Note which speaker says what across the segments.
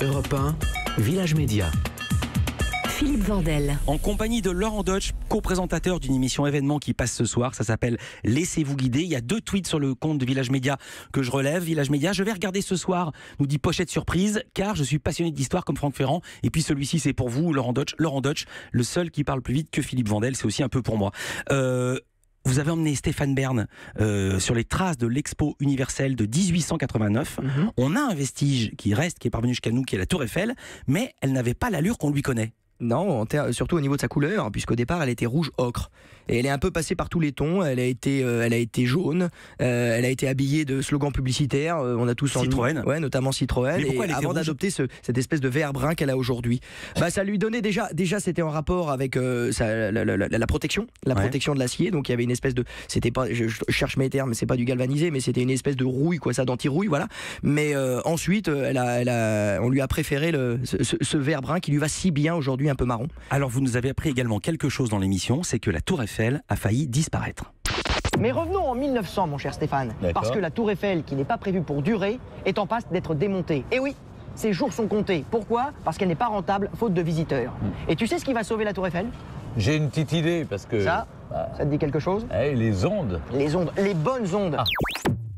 Speaker 1: Europe 1, Village Média.
Speaker 2: Philippe Vandel.
Speaker 3: En compagnie de Laurent Deutsch, co-présentateur d'une émission événement qui passe ce soir. Ça s'appelle Laissez-vous guider. Il y a 2 tweets sur le compte de Village Média que je relève. Village Média, je vais regarder ce soir, nous dit Pochette Surprise, car je suis passionné d'histoire comme Franck Ferrand. Et puis celui-ci, c'est pour vous, Laurent Deutsch. Laurent Deutsch, le seul qui parle plus vite que Philippe Vandel, c'est aussi un peu pour moi. Vous avez emmené Stéphane Bern sur les traces de l'expo universelle de 1889. On a un vestige qui reste, qui est parvenu jusqu'à nous, qui est la Tour Eiffel, mais elle n'avait pas l'allure qu'on lui connaît.
Speaker 4: Non, surtout au niveau de sa couleur, puisqu'au départ elle était rouge ocre. Et elle est un peu passée par tous les tons. Elle a été jaune. Elle a été habillée de slogans publicitaires. On a tous
Speaker 3: Citroën.
Speaker 4: Ouais, notamment Citroën.
Speaker 3: Mais pourquoi
Speaker 4: et avant d'adopter cette espèce de vert brun qu'elle a aujourd'hui, ça lui donnait déjà c'était en rapport avec la protection, protection de l'acier. Donc il y avait une espèce de, c'était pas, je cherche mes termes, mais c'est pas du galvanisé, mais c'était une espèce de rouille, quoi, ça d'anti-rouille, voilà. Mais ensuite, on lui a préféré ce vert brun qui lui va si bien aujourd'hui, un peu marron.
Speaker 3: Alors vous nous avez appris également quelque chose dans l'émission, c'est que la Tour Eiffel a failli disparaître.
Speaker 5: Mais revenons en 1900, mon cher Stéphane, parce que la Tour Eiffel, qui n'est pas prévue pour durer, est en passe d'être démontée. Et oui, ses jours sont comptés. Pourquoi? Parce qu'elle n'est pas rentable, faute de visiteurs. Et tu sais ce qui va sauver la Tour Eiffel?
Speaker 6: J'ai une petite idée, parce que...
Speaker 5: Ça te dit quelque chose?
Speaker 6: Les ondes.
Speaker 5: Les ondes, les bonnes ondes.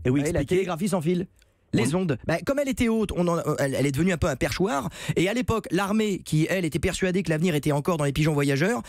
Speaker 3: Et oui,
Speaker 4: La télégraphie sans fil. Les ondes, comme elle était haute, elle est devenue un peu un perchoir. Et à l'époque, l'armée, qui elle était persuadée que l'avenir était encore dans les pigeons voyageurs,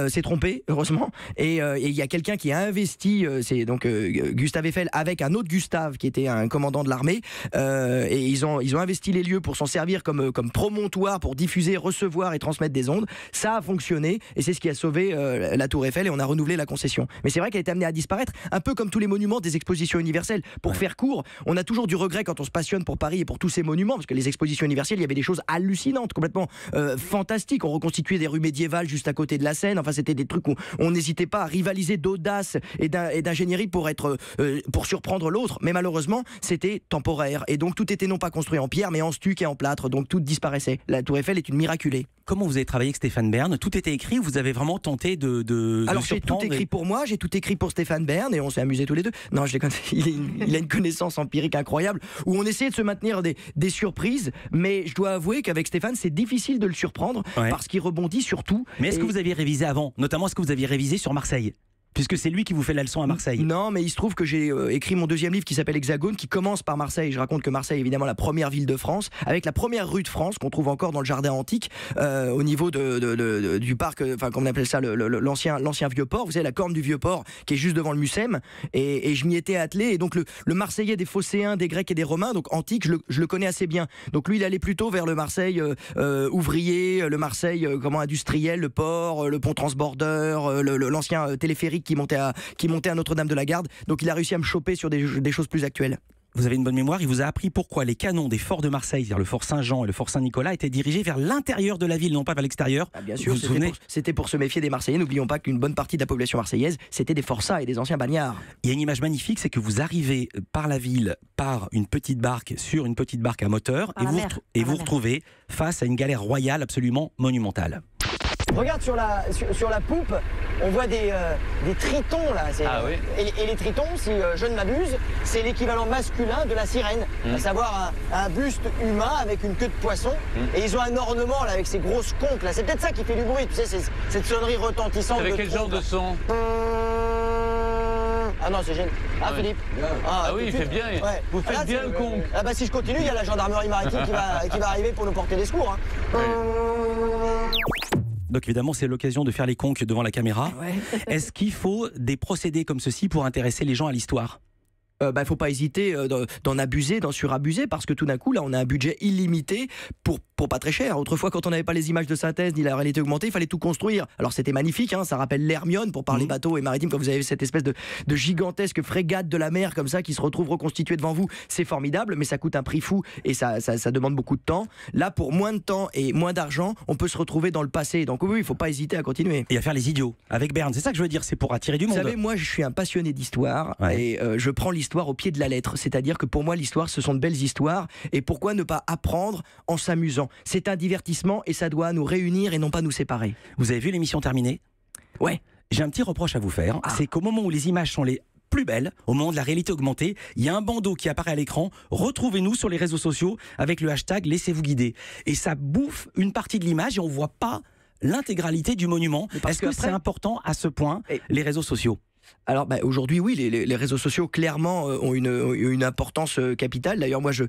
Speaker 4: s'est trompée, heureusement. Et il y a quelqu'un qui a investi, c'est donc Gustave Eiffel avec un autre Gustave qui était un commandant de l'armée. Et ils ont investi les lieux pour s'en servir comme promontoire pour diffuser, recevoir et transmettre des ondes. Ça a fonctionné et c'est ce qui a sauvé la Tour Eiffel, et on a renouvelé la concession. Mais c'est vrai qu'elle est amenée à disparaître, un peu comme tous les monuments des expositions universelles. Pour faire court, on a toujours du regret quand on se passionne pour Paris et pour tous ces monuments, parce que les expositions universelles, il y avait des choses hallucinantes, complètement fantastiques. On reconstituait des rues médiévales juste à côté de la Seine. Enfin, c'était des trucs où on n'hésitait pas à rivaliser d'audace et d'ingénierie pour surprendre l'autre. Mais malheureusement, c'était temporaire. Et donc, tout était non pas construit en pierre, mais en stuc et en plâtre. Donc, tout disparaissait. La Tour Eiffel est une miraculée.
Speaker 3: Comment vous avez travaillé avec Stéphane Bern? Tout était écrit ou vous avez vraiment tenté de
Speaker 4: Alors j'ai tout écrit pour moi, j'ai tout écrit pour Stéphane Bern, et on s'est amusés tous les deux. Non, je déconne, il a une connaissance empirique incroyable, où on essayait de se maintenir des surprises, mais je dois avouer qu'avec Stéphane, c'est difficile de le surprendre, parce qu'il rebondit sur tout.
Speaker 3: Mais est-ce que vous aviez révisé avant? Notamment, est-ce que vous aviez révisé sur Marseille? Puisque c'est lui qui vous fait la leçon à Marseille.
Speaker 4: Non, mais il se trouve que j'ai écrit mon 2e livre qui s'appelle Hexagone, qui commence par Marseille. Je raconte que Marseille est évidemment la première ville de France, avec la première rue de France qu'on trouve encore dans le jardin antique, au niveau du parc, enfin comme on appelle ça, l'ancien vieux port. Vous savez, la corne du vieux port qui est juste devant le Mucem. Et je m'y étais attelé. Et donc le Marseillais des Phocéens, des Grecs et des Romains, donc antique, je le connais assez bien. Donc lui, il allait plutôt vers le Marseille ouvrier, le Marseille industriel, le port, le pont transbordeur, l'ancien téléphérique qui montait à Notre-Dame de la Garde. Donc il a réussi à me choper sur des choses plus actuelles.
Speaker 3: Vous avez une bonne mémoire, il vous a appris pourquoi les canons des forts de Marseille, c'est-à-dire le fort Saint-Jean et le fort Saint-Nicolas, étaient dirigés vers l'intérieur de la ville, non pas vers l'extérieur.
Speaker 4: Bien sûr, c'était pour se méfier des Marseillais. N'oublions pas qu'une bonne partie de la population marseillaise, c'était des forçats et des anciens bagnards.
Speaker 3: Il y a une image magnifique, c'est que vous arrivez par la ville, par une petite barque, sur une petite barque à moteur, et vous retrouvez face à une galère royale absolument monumentale.
Speaker 5: Regarde sur la poupe, on voit des tritons là.
Speaker 6: Oui.
Speaker 5: Et les tritons, si je ne m'abuse, c'est l'équivalent masculin de la sirène, à savoir un buste humain avec une queue de poisson. Et ils ont un ornement là avec ces grosses conques là. C'est peut-être ça qui fait du bruit, tu sais, cette sonnerie retentissante.
Speaker 6: Avec quel genre de son?
Speaker 5: Ah non, c'est génial. Ah, Philippe.
Speaker 6: Ah oui, il fait bien.
Speaker 5: Ouais.
Speaker 6: Vous faites bien le con.
Speaker 5: Ah bah si je continue, il y a la gendarmerie maritime qui va arriver pour nous porter des secours.
Speaker 3: Donc évidemment, c'est l'occasion de faire les conques devant la caméra. Est-ce qu'il faut des procédés comme ceci pour intéresser les gens à l'histoire?
Speaker 4: Il faut pas hésiter d'en abuser, d'en surabuser, parce que tout d'un coup, là, on a un budget illimité pour pas très cher. Autrefois, quand on n'avait pas les images de synthèse ni la réalité augmentée, il fallait tout construire. Alors c'était magnifique, ça rappelle l'Hermione pour parler bateau et maritime, quand vous avez cette espèce de gigantesque frégate de la mer comme ça qui se retrouve reconstituée devant vous. C'est formidable, mais ça coûte un prix fou et ça demande beaucoup de temps. Là, pour moins de temps et moins d'argent, on peut se retrouver dans le passé. Donc oui, il faut pas hésiter à continuer.
Speaker 3: Et à faire les idiots avec Bern. C'est ça que je veux dire, c'est pour attirer du monde.
Speaker 4: Vous savez, moi, je suis un passionné d'histoire et je prends l'histoire au pied de la lettre. C'est-à-dire que pour moi, l'histoire, ce sont de belles histoires. Et pourquoi ne pas apprendre en s'amusant? C'est un divertissement et ça doit nous réunir et non pas nous séparer.
Speaker 3: Vous avez vu l'émission terminée?
Speaker 4: Ouais.
Speaker 3: J'ai un petit reproche à vous faire. C'est qu'au moment où les images sont les plus belle, au moment de la réalité augmentée, il y a un bandeau qui apparaît à l'écran. Retrouvez-nous sur les réseaux sociaux avec le hashtag laissez-vous guider. Et ça bouffe une partie de l'image et on voit pas l'intégralité du monument. Est-ce que c'est important à ce point, les réseaux sociaux ?
Speaker 4: Alors aujourd'hui oui, les réseaux sociaux clairement ont une importance capitale. D'ailleurs moi j'ai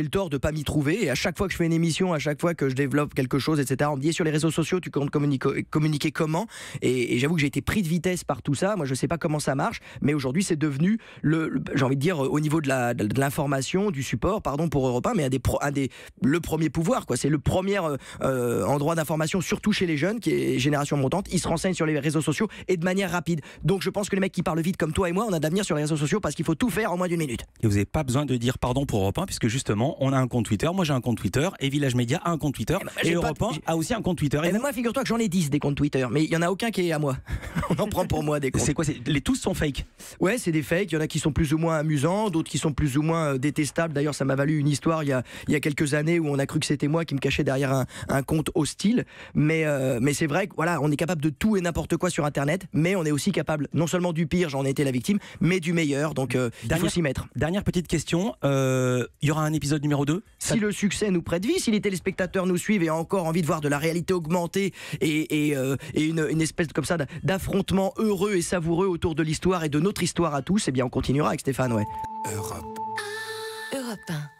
Speaker 4: le tort de pas m'y trouver et à chaque fois que je fais une émission, à chaque fois que je développe quelque chose, etc. on me dit sur les réseaux sociaux tu comptes communiquer comment, et j'avoue que j'ai été pris de vitesse par tout ça. Moi je sais pas comment ça marche, mais aujourd'hui c'est devenu j'ai envie de dire au niveau de l'information, du support pour Europe 1, mais le premier pouvoir quoi. C'est le premier endroit d'information, surtout chez les jeunes qui est génération montante. Ils se renseignent sur les réseaux sociaux et de manière rapide. Donc je pense que les mecs qui parlent vite comme toi et moi, on a d'avenir sur les réseaux sociaux parce qu'il faut tout faire en moins d'une minute.
Speaker 3: Et vous n'avez pas besoin de dire pardon pour Europe 1, puisque justement, on a un compte Twitter. Moi, j'ai un compte Twitter et Village Média a un compte Twitter. Et Europe 1 a aussi un compte Twitter.
Speaker 4: Et moi, figure-toi que j'en ai 10 des comptes Twitter, mais il n'y en a aucun qui est à moi. On en prend pour moi des comptes.
Speaker 3: C'est quoi les tous sont fake?
Speaker 4: Ouais, c'est des fakes. Il y en a qui sont plus ou moins amusants, d'autres qui sont plus ou moins détestables. D'ailleurs, ça m'a valu une histoire il y a quelques années où on a cru que c'était moi qui me cachais derrière un compte hostile. Mais c'est vrai que voilà, on est capable de tout et n'importe quoi sur Internet, mais on est aussi capable non seulement du pire, j'en ai été la victime, mais du meilleur, donc il faut s'y mettre.
Speaker 3: Dernière petite question, il y aura un épisode numéro 2 ?
Speaker 4: Si le succès nous prête vie, si les téléspectateurs nous suivent et ont encore envie de voir de la réalité augmentée et une espèce comme ça d'affrontement heureux et savoureux autour de l'histoire et de notre histoire à tous, eh bien on continuera avec Stéphane, ouais.
Speaker 2: Europe 1.